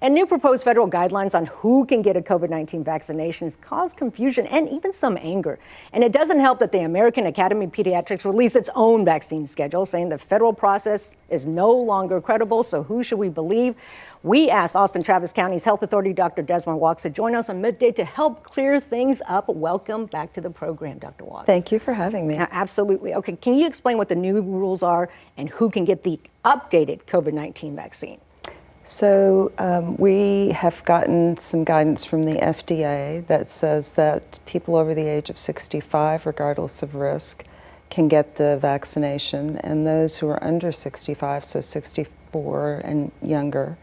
And new proposed federal guidelines on who can get a COVID-19 vaccination has caused confusion and even some anger. And it doesn't help that the American Academy of Pediatrics released its own vaccine schedule, saying the federal process is no longer credible. So who should we believe? We asked Austin Travis County's Health Authority, Dr. Desmar Walkes, to join us on Midday to help clear things up. Welcome back to the program, Dr. Walkes. Thank you for having me. Absolutely. Okay, can you explain what the new rules are and who can get the updated COVID-19 vaccine? So we have gotten some guidance from the FDA that says that people over the age of 65, regardless of risk, can get the vaccination, and those who are under 65, so 64 and younger,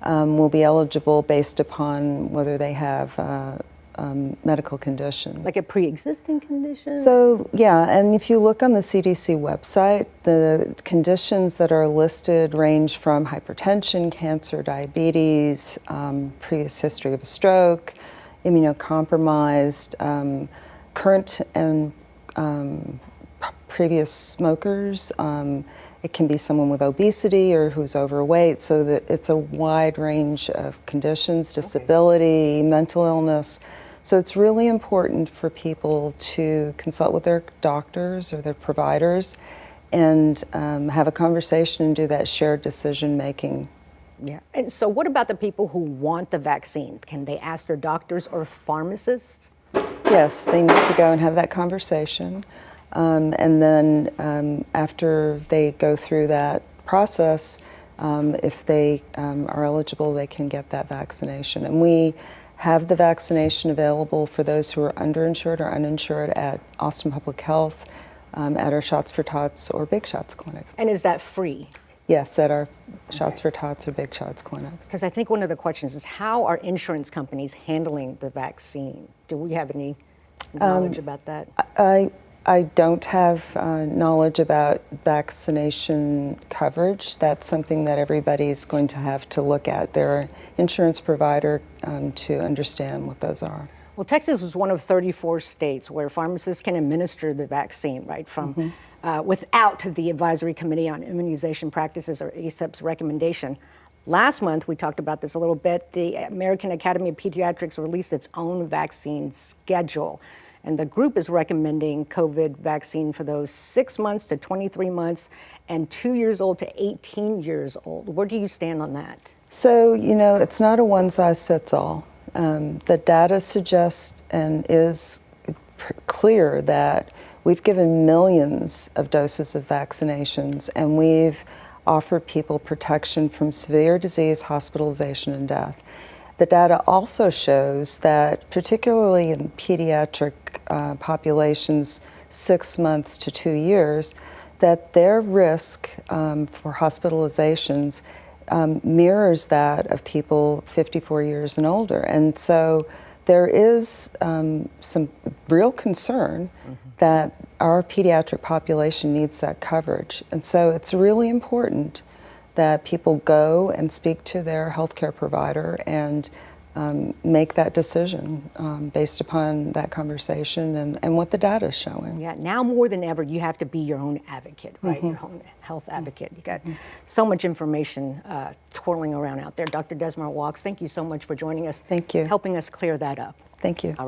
will be eligible based upon whether they have medical condition. Like a pre-existing condition? So, yeah, and if you look on the CDC website, the conditions that are listed range from hypertension, cancer, diabetes, previous history of a stroke, immunocompromised, current and previous smokers. It can be someone with obesity or who's overweight, so that it's a wide range of conditions, disability, mental illness. So it's really important for people to consult with their doctors or their providers and have a conversation and do that shared decision making. Yeah. And so what about the people who want the vaccine? Can they ask their doctors or pharmacists? Yes, they need to go and have that conversation. And then after they go through that process, if they are eligible, they can get that vaccination. And we have the vaccination available for those who are underinsured or uninsured at Austin Public Health, at our Shots for Tots or Big Shots clinics. And is that free? Yes, at our Shots for Tots or Big Shots clinics. Because I think one of the questions is, how are insurance companies handling the vaccine? Do we have any knowledge about that? I don't have knowledge about vaccination coverage. That's something that everybody's going to have to look at their insurance provider to understand what those are. Well, Texas was one of 34 states where pharmacists can administer the vaccine, right, from without the Advisory Committee on Immunization Practices, or ACIP's recommendation. Last month, we talked about this a little bit, the American Academy of Pediatrics released its own vaccine schedule. And the group is recommending COVID vaccine for those 6 months to 23 months and 2 years old to 18 years old. Where do you stand on that? So, it's not a one-size-fits-all. The data suggests and is clear that we've given millions of doses of vaccinations, and we've offered people protection from severe disease, hospitalization, and death. The data also shows that, particularly in pediatric populations 6 months to 2 years, that their risk for hospitalizations mirrors that of people 54 years and older. And so there is some real concern that our pediatric population needs that coverage. And so it's really important that people go and speak to their healthcare provider and make that decision based upon that conversation and what the data is showing. Yeah, now more than ever, you have to be your own advocate, right? Your own health advocate. You got so much information twirling around out there. Dr. Desmar Walkes, thank you so much for joining us. Thank you. Helping us clear that up. Thank you. All right.